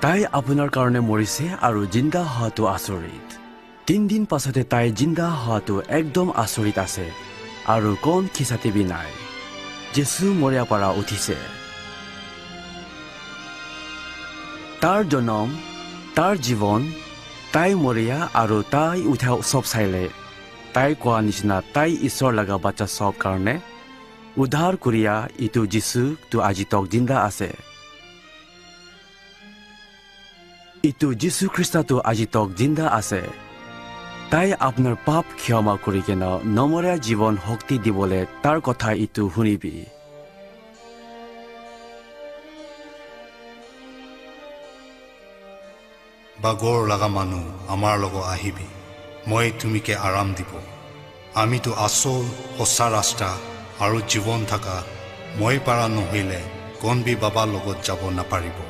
তাই আপোনাৰ কাৰণে মৰিছে আৰু জিন্দা হোৱাটো আচৰিত 3 দিন পাছতে তাই জিন্দা হোৱাটো একদম আচৰিত আছে আৰু কোন খিচাটিবি নাই যীশু মৰিয়া পৰা উঠিছে তাৰ জনম তাৰ জীৱন তাই মৰিয়া আৰু তাই উঠা সব চাইলে তাই কোৱা নিচিনা তাই ঈশ্বৰ লগা বাচ্চা সব কাৰণে উদ্ধাৰ কৰিয়া ইটো যীশু তো আজি তক জিন্দা আছে ইটো যীশু খ্ৰীষ্টটো আজি তক জিন্দা আছে তাই আপোনাৰ পাপ ক্ষমা কৰি কেনে নমৰীয়া জীৱন শক্তি দিবলৈ তাৰ কথা ইটো শুনিবি বাগৰ লগা মানুহ আমাৰ লগত আহিবি মই তুমিকে আৰাম দিব আমিতো আচল সঁচা ৰাস্তা আৰু জীৱন থকা মই পাৰা নহ'লে কোনবি বাবা লগত যাব নাপাৰিব